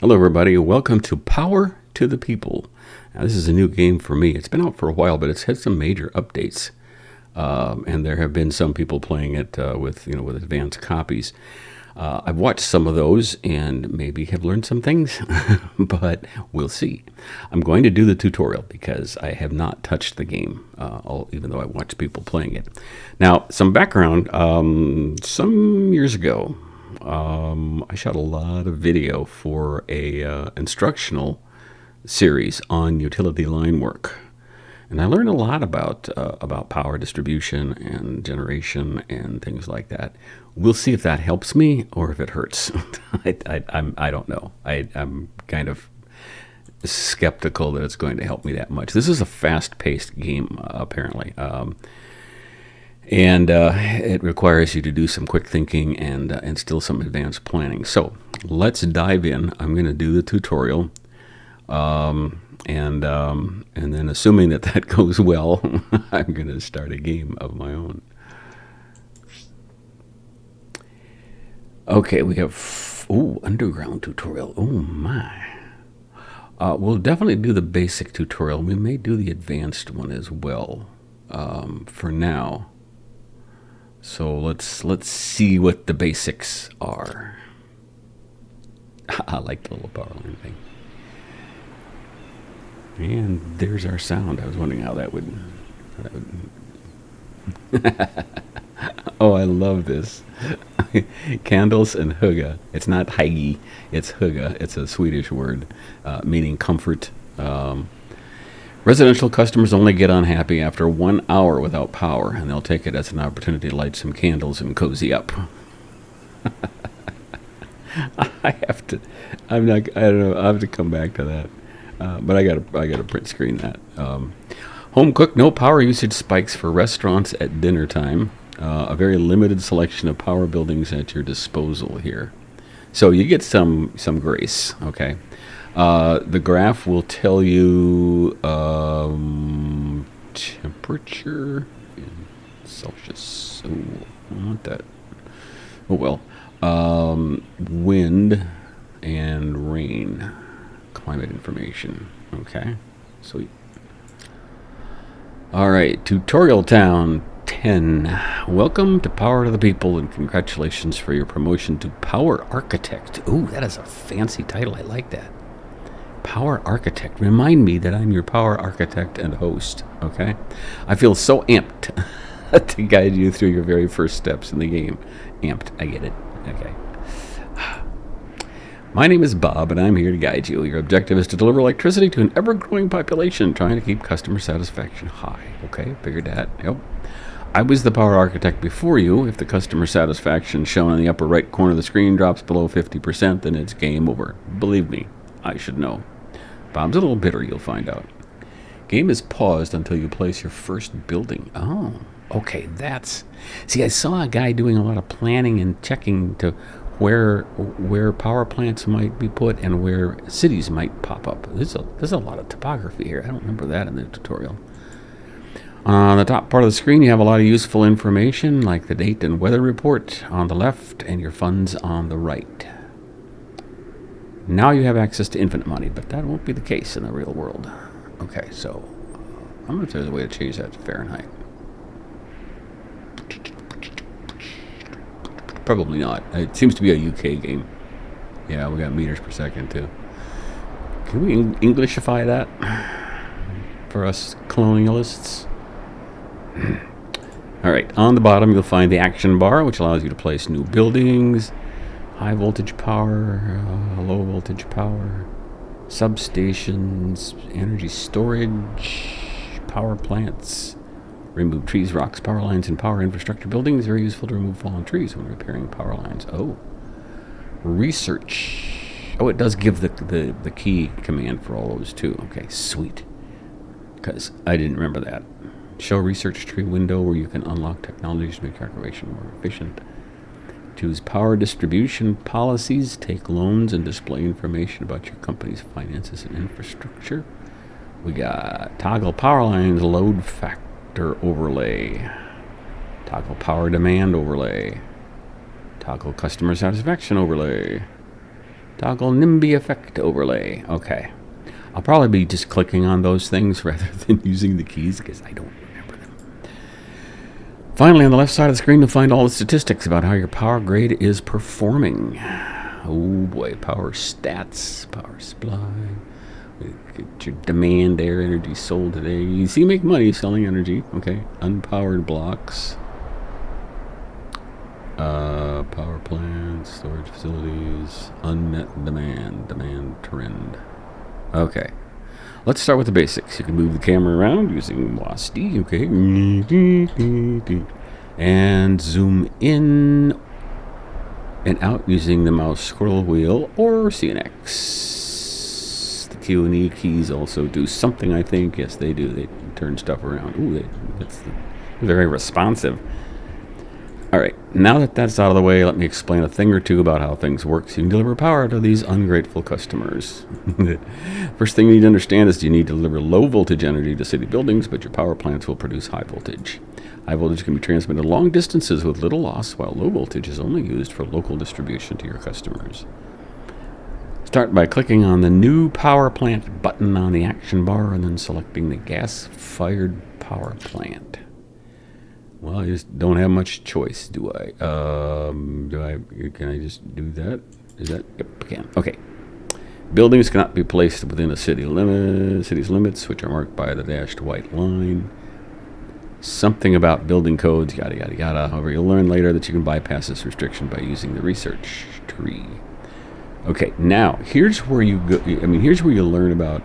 Hello everybody, welcome to Power to the People. Now, this is a new game for me. It's been out for a while, but it's had some major updates. And there have been some people playing it with advanced copies. I've watched some of those and maybe have learned some things, but we'll see. I'm going to do the tutorial because I have not touched the game, even though I watched people playing it. Now, some background. Some years ago, I shot a lot of video for a instructional series on utility line work. And I learned a lot about power distribution and generation and things like that. We'll see if that helps me or if it hurts. I don't know. I'm kind of skeptical that it's going to help me that much. This is a fast-paced game, apparently. And it requires you to do some quick thinking and still some advanced planning. So let's dive in. I'm going to do the tutorial. And then assuming that goes well, I'm going to start a game of my own. Okay, we have, underground tutorial. Oh my. We'll definitely do the basic tutorial. We may do the advanced one as well, for now. So let's see what the basics are. I like the little power line thing. And there's our sound. I was wondering how that would Oh, I love this. Candles and hygge. It's not hygge, it's hygge. It's a Swedish word meaning comfort. Residential customers only get unhappy after 1 hour without power, and they'll take it as an opportunity to light some candles and cozy up. I don't know, I have to come back to that. But I gotta print screen that. Home cook, no power usage spikes for restaurants at dinner time. A very limited selection of power buildings at your disposal here. So you get some grace, okay? The graph will tell you temperature in Celsius. Oh, I don't want that. Oh well. Wind and rain. Climate information. Okay, sweet. All right, Tutorial Town 10. Welcome to Power to the People and congratulations for your promotion to Power Architect. Ooh, that is a fancy title. I like that. Power Architect. Remind me that I'm your Power Architect and host, okay? I feel so amped to guide you through your very first steps in the game. Amped, I get it. Okay. My name is Bob, and I'm here to guide you. Your objective is to deliver electricity to an ever-growing population, trying to keep customer satisfaction high. Okay, figured that. Yep. I was the power architect before you. If the customer satisfaction shown in the upper right corner of the screen drops below 50%, then it's game over. Believe me, I should know. Bob's a little bitter, you'll find out. Game is paused until you place your first building. Oh, okay, that's... See, I saw a guy doing a lot of planning and checking to where power plants might be put and where cities might pop up. There's a lot of topography here. I don't remember that in the tutorial. On the top part of the screen, you have a lot of useful information like the date and weather report on the left and your funds on the right. Now you have access to infinite money, but that won't be the case in the real world. Okay, so I don't know if there's a way to change that to Fahrenheit. Probably not. It seems to be a UK game. Yeah, we got meters per second too. Can we Englishify that for us colonialists? All right, on the bottom you'll find the action bar, which allows you to place new buildings, high voltage power, low voltage power, substations, energy storage, power plants. Remove trees, rocks, power lines, and power infrastructure buildings. Very useful to remove fallen trees when repairing power lines. Oh. Research. Oh, it does give the key command for all those too. Okay, sweet. Because I didn't remember that. Show research tree window where you can unlock technologies to make calculation more efficient. Choose power distribution policies. Take loans and display information about your company's finances and infrastructure. We got toggle power lines, load factor overlay, toggle power demand overlay, toggle customer satisfaction overlay, Toggle NIMBY effect overlay. Okay. I'll probably be just clicking on those things rather than using the keys because I don't remember them. Finally, on the left side of the screen, you'll find all the statistics about how your power grade is performing. Oh boy, power stats, power supply. Get your demand air energy sold today. You see, make money selling energy. Okay. Unpowered blocks. Power plants, storage facilities, unmet demand trend. Okay. Let's start with the basics. You can move the camera around using WASD, okay, and zoom in and out using the mouse scroll wheel or CNX. The Q and E keys also do something, I think. Yes, they do. They turn stuff around. Ooh, they're very responsive. All right, now that that's out of the way, let me explain a thing or two about how things work so you can deliver power to these ungrateful customers. First thing you need to understand is you need to deliver low voltage energy to city buildings, but your power plants will produce high voltage. High voltage can be transmitted long distances with little loss, while low voltage is only used for local distribution to your customers. Start by clicking on the New Power Plant button on the action bar and then selecting the gas-fired power plant. Well, I just don't have much choice, do I? Can I just do that? Is that? Yep, I can. Okay. Buildings cannot be placed within a city's limits, which are marked by the dashed white line. Something about building codes, yada, yada, yada. However, you'll learn later that you can bypass this restriction by using the research tree. Okay, now, here's where you go. Here's where you learn about,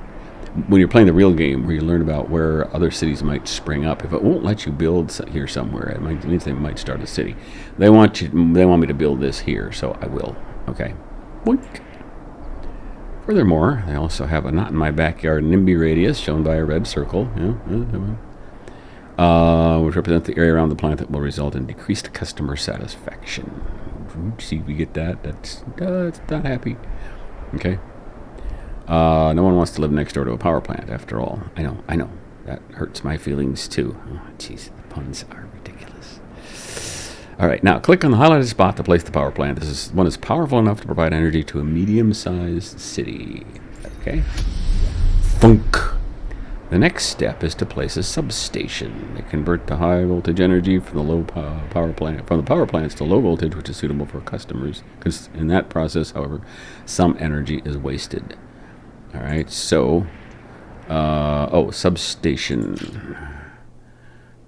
when you're playing the real game, where you learn about where other cities might spring up. If it won't let you build here somewhere, it means they might start a city. They want me to build this here, so I will. Okay. Boink. Furthermore, they also have a not in my backyard NIMBY radius shown by a red circle, which represents the area around the plant that will result in decreased customer satisfaction. See, we get that. That's not happy. Okay. No one wants to live next door to a power plant, after all. I know. That hurts my feelings, too. Oh, jeez, the puns are ridiculous. All right, now click on the highlighted spot to place the power plant. This one is powerful enough to provide energy to a medium-sized city. Okay. Funk. The next step is to place a substation. They convert the high voltage energy from the power plants to low voltage, which is suitable for customers. Because in that process, however, some energy is wasted. All right, so, substation.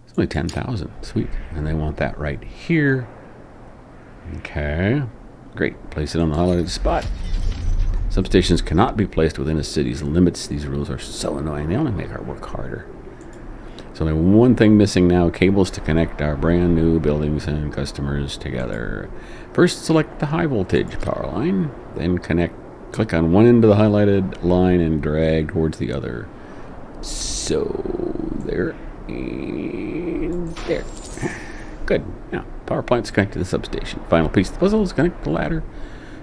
It's only 10,000. Sweet. And they want that right here. Okay. Great. Place it on the highlighted spot. Substations cannot be placed within a city's limits. These rules are so annoying. They only make our work harder. So only one thing missing now, cables to connect our brand new buildings and customers together. First, select the high voltage power line, then click on one end of the highlighted line and drag towards the other. So, there and there. Good. Now, power plant's connected to the substation. Final piece of the puzzle is connect the ladder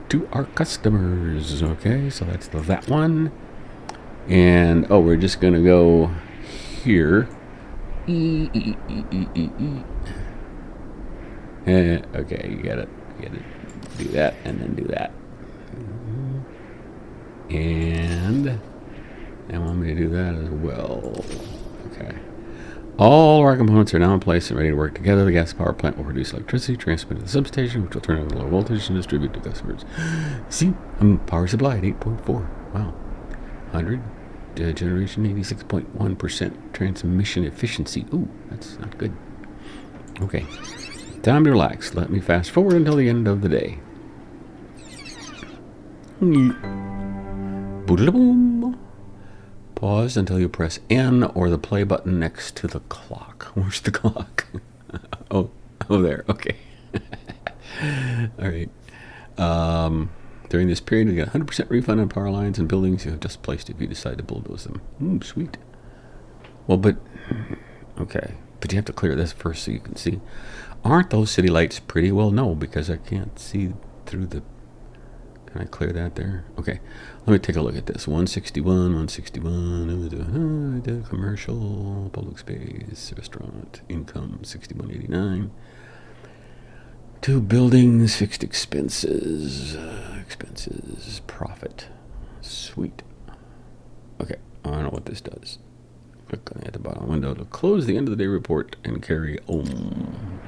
to our customers. Okay, so that's that one. And, we're just going to go here. Okay, you gotta do that and then do that. And they want me to do that as well. Okay. All our components are now in place and ready to work together. The gas power plant will produce electricity, transmit to the substation, which will turn on the low voltage and distribute to customers. See, power supply at 8.4. Wow. 100. Generation 86.1%. Transmission efficiency. Ooh, that's not good. Okay. Time to relax. Let me fast forward until the end of the day. Boom. Pause until you press N or the play button next to the clock. Where's the clock? oh, there. Okay. All right. During this period, you get 100% refund on power lines and buildings you have just placed if you decide to bulldoze them. Sweet. Well, okay. But you have to clear this first so you can see. Aren't those city lights pretty? Well, no, because I can't see through the... Can I clear that there? Okay. Let me take a look at this. 161. Commercial, public space, restaurant, income, 6189. Two buildings, fixed expenses, profit. Sweet. Okay, I don't know what this does. Click on at the bottom window to close the end of the day report and carry on.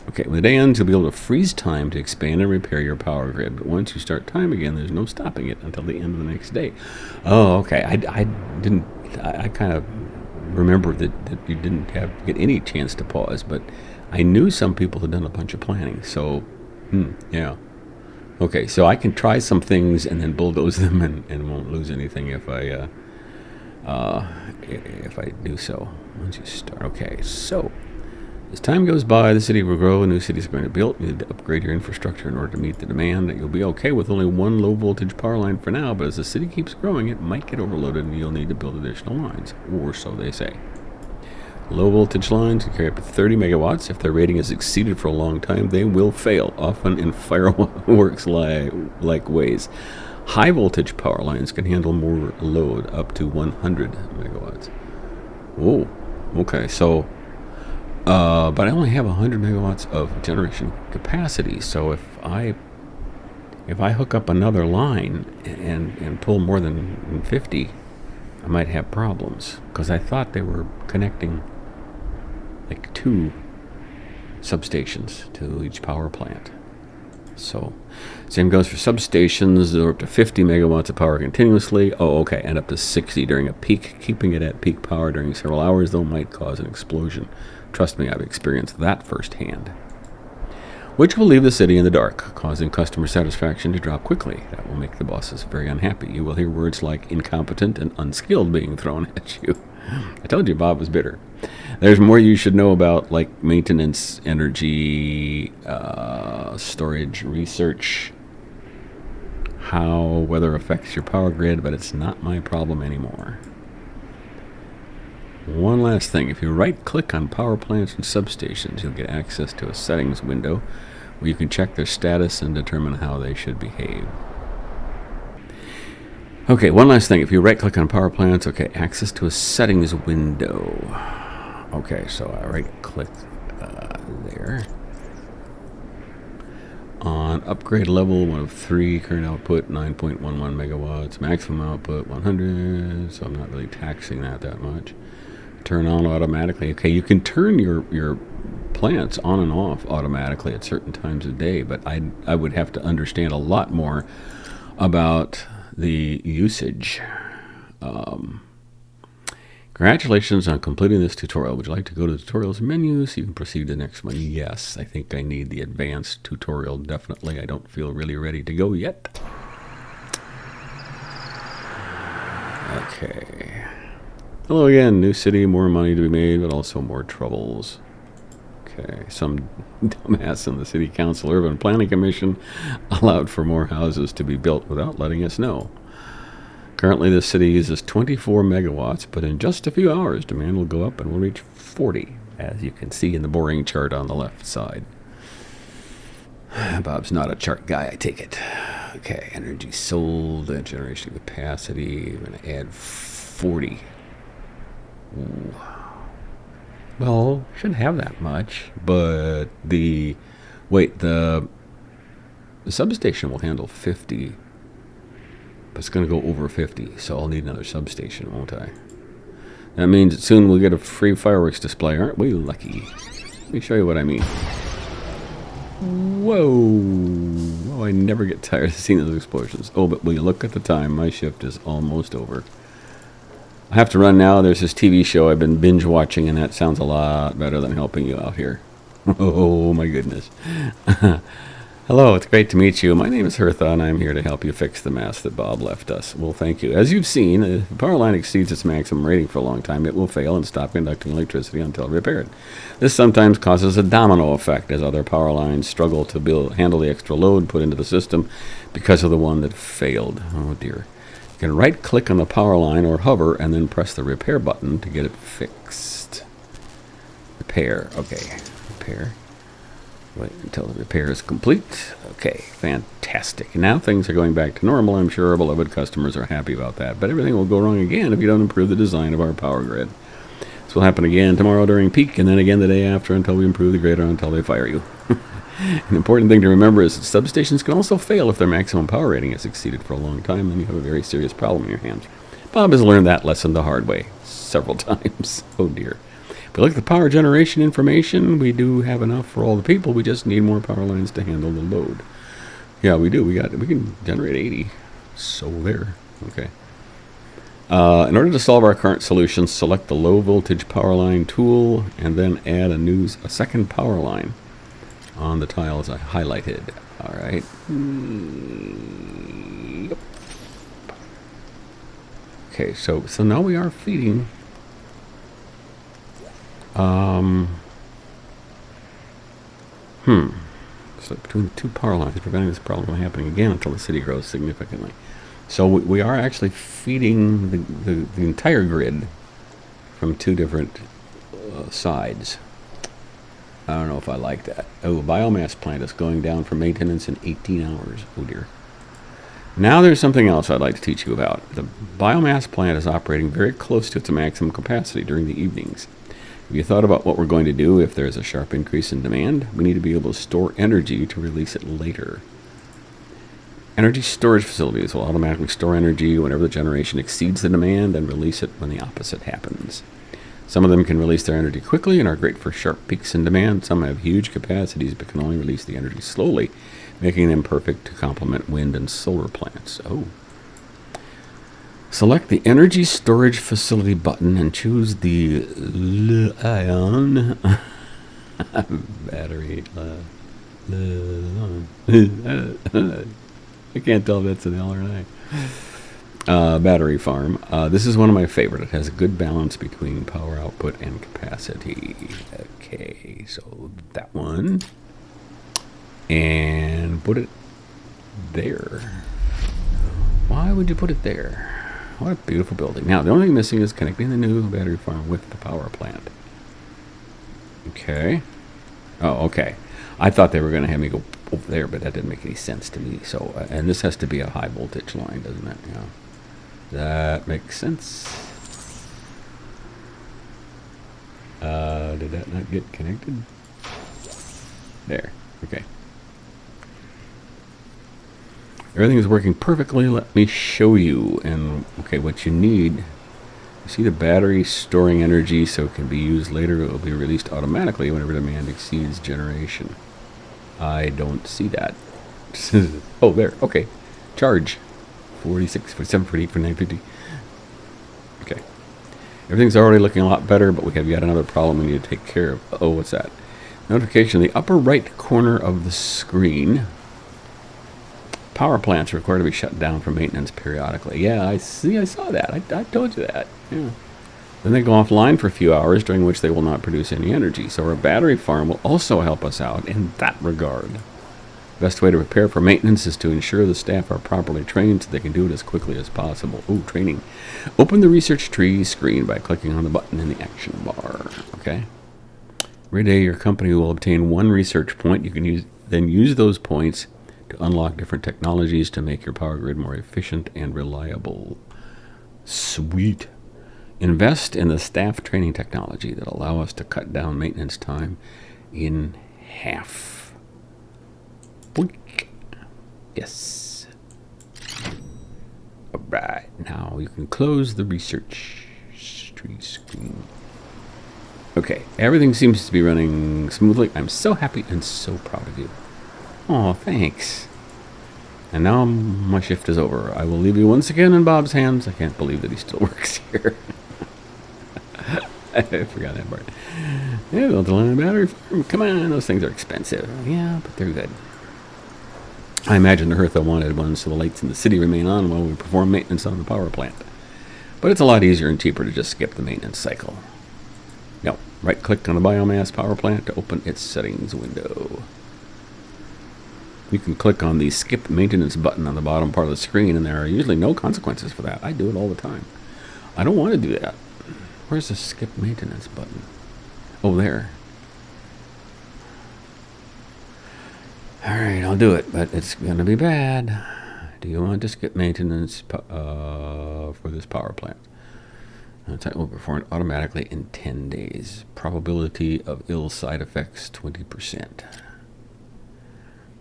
Okay, when the day ends, you'll be able to freeze time to expand and repair your power grid. But once you start time again, there's no stopping it until the end of the next day. Oh, okay. I kind of remember that you didn't get any chance to pause, but I knew some people had done a bunch of planning. So, yeah. Okay, so I can try some things and then bulldoze them and won't lose anything if I do so. Once you start. Okay, so as time goes by, the city will grow, new cities are going to be built. You need to upgrade your infrastructure in order to meet the demand. You'll be okay with only one low voltage power line for now, but as the city keeps growing, it might get overloaded and you'll need to build additional lines, or so they say. Low voltage lines can carry up to 30 megawatts. If their rating is exceeded for a long time, they will fail, often in fireworks-like ways. High voltage power lines can handle more load, up to 100 megawatts. Whoa, okay, so but I only have 100 megawatts of generation capacity. So if I hook up another line and pull more than 50, I might have problems, because I thought they were connecting like 2 substations to each power plant. So same goes for substations. They're up to 50 megawatts of power continuously. Oh, okay, and up to 60 during a peak. Keeping it at peak power during several hours, though, might cause an explosion. Trust me, I've experienced that firsthand. Which will leave the city in the dark, causing customer satisfaction to drop quickly. That will make the bosses very unhappy. You will hear words like incompetent and unskilled being thrown at you. I told you Bob was bitter. There's more you should know about, like maintenance, energy, storage, research, how weather affects your power grid, but it's not my problem anymore. One last thing, if you right-click on power plants and substations, you'll get access to a settings window where you can check their status and determine how they should behave. Okay, one last thing, if you right-click on power plants, okay, access to a settings window. Okay, so I right-click there. On upgrade level, 1 of 3, current output 9.11 megawatts, maximum output 100, so I'm not really taxing that much. Turn on automatically. Okay, you can turn your plants on and off automatically at certain times of day, but I would have to understand a lot more about the usage. Congratulations on completing this tutorial. Would you like to go to the tutorials menu so you can proceed to the next one? Yes, I think I need the advanced tutorial, definitely. I don't feel really ready to go yet. Okay. Hello again, new city, more money to be made, but also more troubles. Okay, some dumbass in the City Council Urban Planning Commission allowed for more houses to be built without letting us know. Currently, the city uses 24 megawatts, but in just a few hours, demand will go up and will reach 40, as you can see in the boring chart on the left side. Bob's not a chart guy, I take it. Okay, energy sold, generation capacity, I'm going to add 40. Ooh. Well, shouldn't have that much, but the substation will handle 50. But it's going to go over 50, so I'll need another substation, won't I? That means that soon we'll get a free fireworks display. Aren't we lucky? Let me show you what I mean. Whoa! Oh, I never get tired of seeing those explosions. Oh, but will you look at the time? My shift is almost over. I have to run now. There's this TV show I've been binge watching, and that sounds a lot better than helping you out here. Oh, my goodness. Hello, it's great to meet you. My name is Hertha, and I'm here to help you fix the mess that Bob left us. Well, thank you. As you've seen, if the power line exceeds its maximum rating for a long time, it will fail and stop conducting electricity until repaired. This sometimes causes a domino effect as other power lines struggle to handle the extra load put into the system because of the one that failed. Oh, dear. You can right-click on the power line or hover and then press the repair button to get it fixed. Repair. Okay. Repair. Wait until the repair is complete. Okay, fantastic. Now things are going back to normal. I'm sure our beloved customers are happy about that. But everything will go wrong again if you don't improve the design of our power grid. This will happen again tomorrow during peak, and then again the day after until we improve the grid or until they fire you. An important thing to remember is that substations can also fail if their maximum power rating is exceeded for a long time, then you have a very serious problem in your hands. Bob has learned that lesson the hard way several times. Oh dear. If we look at the power generation information, we do have enough for all the people. We just need more power lines to handle the load. Yeah, we do. We can generate 80. So there. Okay. In order to solve our current solution, select the low voltage power line tool and then add a second power line on the tiles I highlighted. All right. Yep. Okay, so now we are feeding so between the two power lines, preventing this problem from happening again until the city grows significantly. So we are actually feeding the entire grid from two different sides. I don't know if I like that. Oh, biomass plant is going down for maintenance in 18 hours. Oh dear. Now there's something else I'd like to teach you about. The biomass plant is operating very close to its maximum capacity during the evenings. Have you thought about what we're going to do if there's a sharp increase in demand? We need to be able to store energy to release it later. Energy storage facilities will automatically store energy whenever the generation exceeds the demand and release it when the opposite happens. Some of them can release their energy quickly and are great for sharp peaks in demand. Some have huge capacities but can only release the energy slowly, making them perfect to complement wind and solar plants. Oh. Select the Energy Storage Facility button and choose the Li-ion battery. I can't tell if that's an L or an I. Battery farm. This is one of my favorite. It has a good balance between power output and capacity. Okay, so that one. And put it there. Why would you put it there? What a beautiful building. Now, the only thing missing is connecting the new battery farm with the power plant. Okay. Oh, okay. I thought they were going to have me go over there, but that didn't make any sense to me. So, and this has to be a high voltage line, doesn't it? Yeah. That makes sense. Did that not get connected? There. Okay. Everything is working perfectly. Let me show you. And okay, what you need, you see the battery storing energy so it can be used later. It will be released automatically whenever demand exceeds generation. I don't see that. Oh, there. Okay. Charge. 46, 47, 48, 49, 50. Okay. Everything's already looking a lot better, but we have yet another problem we need to take care of. Oh, what's that? Notification in the upper right corner of the screen. Power plants are required to be shut down for maintenance periodically. Yeah, I see. I saw that. I told you that. Yeah. Then they go offline for a few hours, during which they will not produce any energy. So our battery farm will also help us out in that regard. The best way to prepare for maintenance is to ensure the staff are properly trained so they can do it as quickly as possible. Oh, training. Open the research tree screen by clicking on the button in the action bar. Okay. Every day your company will obtain one research point. You can use those points to unlock different technologies to make your power grid more efficient and reliable. Sweet. Invest in the staff training technology that allow us to cut down maintenance time in half. Boink. Yes. All right. Now you can close the research tree screen. Okay. Everything seems to be running smoothly. I'm so happy and so proud of you. Oh, thanks. And now my shift is over. I will leave you once again in Bob's hands. I can't believe that he still works here. I forgot that part. Yeah, built a line of battery farm. Come on, those things are expensive. Yeah, but they're good. I imagine the Hertha wanted one so the lights in the city remain on while we perform maintenance on the power plant. But it's a lot easier and cheaper to just skip the maintenance cycle. Now, right-click on the biomass power plant to open its settings window. You can click on the skip maintenance button on the bottom part of the screen, and there are usually no consequences for that. I do it all the time. I don't want to do that. Where's the skip maintenance button? Oh, there. Alright, I'll do it, but it's going to be bad. Do you want to skip maintenance for this power plant? The type will be performed automatically in 10 days. Probability of ill side effects 20%.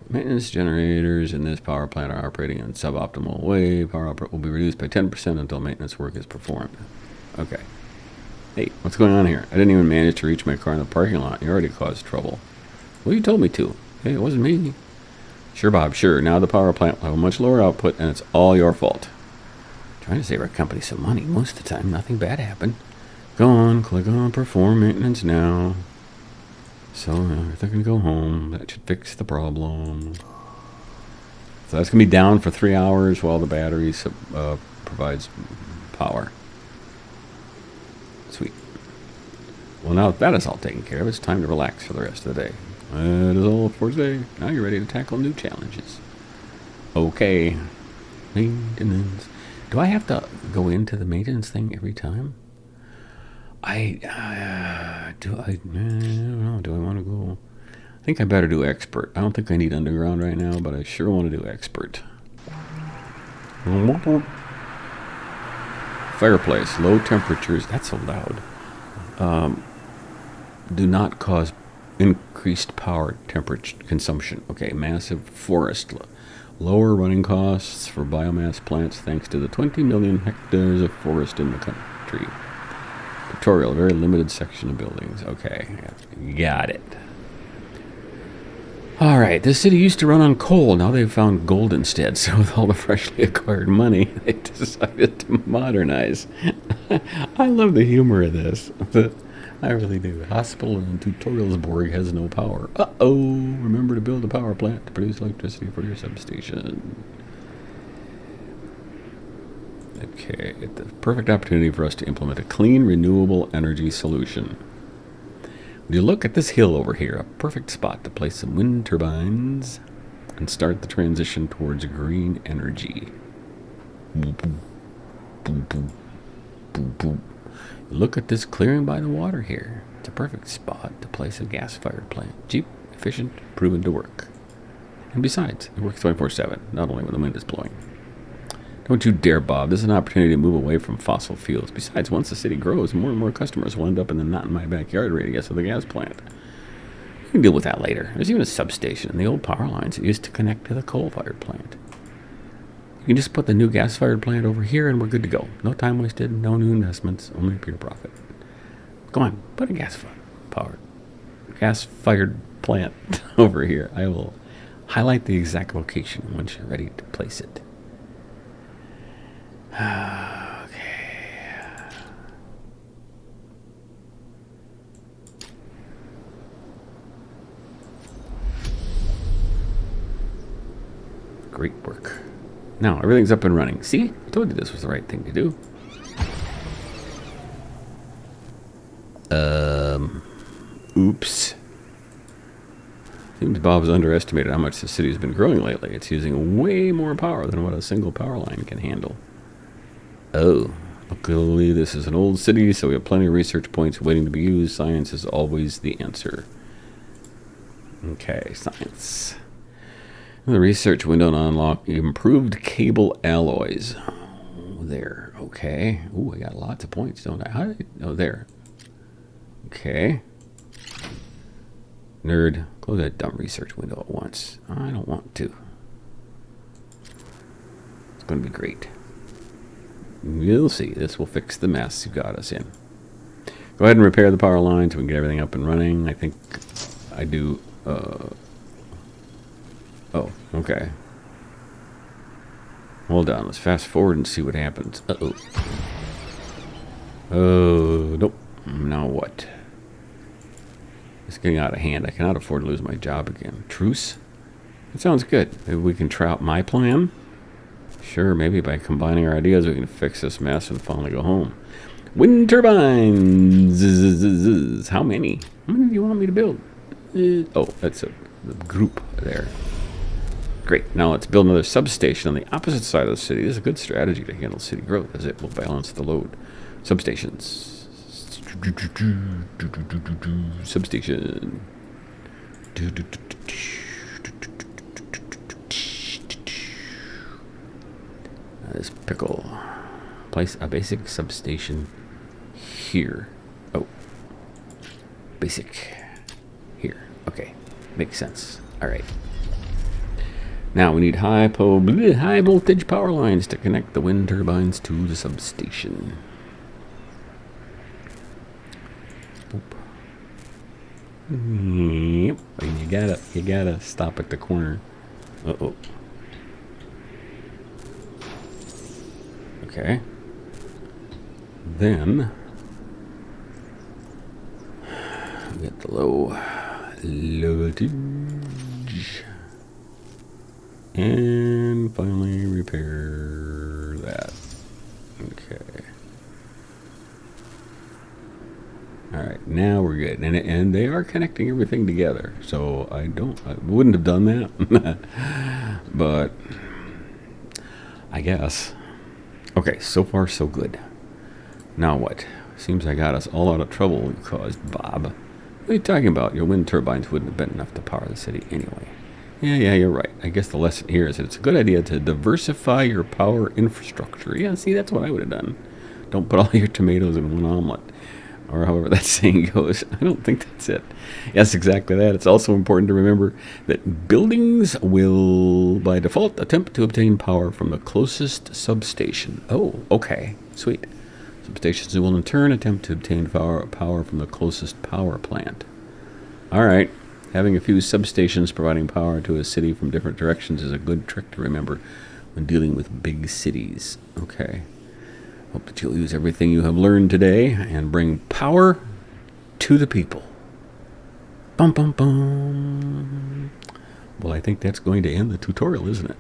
Maintenance generators in this power plant are operating in suboptimal way. Power output will be reduced by 10% until maintenance work is performed. Okay. Hey, what's going on here? I didn't even manage to reach my car in the parking lot. You already caused trouble. Well, you told me to. Hey, it wasn't me. Sure, Bob, sure. Now the power plant will have a much lower output, and it's all your fault. Trying to save our company some money. Most of the time, nothing bad happened. Go on, click on perform maintenance now. So everything can go home. That should fix the problem. So that's going to be down for 3 hours while the battery provides power. Sweet. Well, now that is all taken care of, it's time to relax for the rest of the day. That is all for today. Now you're ready to tackle new challenges. Okay. Maintenance. Do I have to go into the maintenance thing every time? I don't know. Do I want to go? I think I better do expert. I don't think I need underground right now, but I sure want to do expert. Fireplace, low temperatures. That's so loud. Do not cause increased power temperature consumption. Okay, massive forest. Lower running costs for biomass plants thanks to the 20 million hectares of forest in the country. Tutorial, very limited section of buildings. Okay, got it. All right, this city used to run on coal. Now they've found gold instead. So with all the freshly acquired money, they decided to modernize. I love the humor of this. I really do. Hospital in Tutorialsborg has no power. Uh-oh. Remember to build a power plant to produce electricity for your substation. Okay, the perfect opportunity for us to implement a clean, renewable energy solution. Would you look at this hill over here? A perfect spot to place some wind turbines and start the transition towards green energy. Look at this clearing by the water here. It's a perfect spot to place a gas-fired plant. Cheap, efficient, proven to work. And besides, it works 24/7, not only when the wind is blowing. Don't you dare, Bob. This is an opportunity to move away from fossil fuels. Besides, once the city grows, more and more customers will end up in the not-in-my-backyard radius of the gas plant. We can deal with that later. There's even a substation in the old power lines that used to connect to the coal-fired plant. You can just put the new gas-fired plant over here and we're good to go. No time wasted, no new investments, only pure profit. Come on, put a gas-fired plant over here. I will highlight the exact location once you're ready to place it. Okay. Great work. Now, everything's up and running. See? I told you this was the right thing to do. Oops. Seems Bob's underestimated how much the city's been growing lately. It's using way more power than what a single power line can handle. Oh, luckily this is an old city, so we have plenty of research points waiting to be used. Science is always the answer. Okay, science. The research window to unlock improved cable alloys. Oh, there, okay. Ooh, I got lots of points, don't I? How did oh, there. Okay. Nerd, close that dumb research window at once. I don't want to. It's going to be great. You'll see. This will fix the mess you got us in. Go ahead and repair the power line so we can get everything up and running. I think I do. Oh, okay. Hold on. Let's fast forward and see what happens. Uh-oh. Oh, nope. Now what? It's getting out of hand. I cannot afford to lose my job again. Truce? That sounds good. Maybe we can try out my plan? Sure, maybe by combining our ideas we can fix this mess and finally go home. Wind turbines! How many? How many do you want me to build? Oh, that's a group there. Great. Now let's build another substation on the opposite side of the city. This is a good strategy to handle city growth, as it will balance the load. Substations. Substation. This pickle. Place a basic substation here. Oh. Basic. Here. Okay. Makes sense. All right. Now we need high voltage power lines to connect the wind turbines to the substation. Boop. Yep. And you gotta stop at the corner. Uh-oh. Okay. Then we get the low voltage. And finally repair that. Okay. Alright, now we're good. And they are connecting everything together. So I wouldn't have done that. But I guess. Okay, so far so good. Now what? Seems I got us all out of trouble we caused Bob. What are you talking about? Your wind turbines wouldn't have been enough to power the city anyway. Yeah, you're right. I guess the lesson here is that it's a good idea to diversify your power infrastructure. Yeah, see, that's what I would have done. Don't put all your tomatoes in one omelet. Or however that saying goes. I don't think that's it. Yes, exactly that. It's also important to remember that buildings will, by default, attempt to obtain power from the closest substation. Oh, okay. Sweet. Substations will in turn attempt to obtain power from the closest power plant. All right. Having a few substations providing power to a city from different directions is a good trick to remember when dealing with big cities. Okay. Hope that you'll use everything you have learned today and bring power to the people. Bum, bum, bum. Well, I think that's going to end the tutorial, isn't it?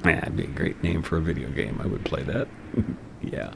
That'd be a great name for a video game. I would play that. Yeah.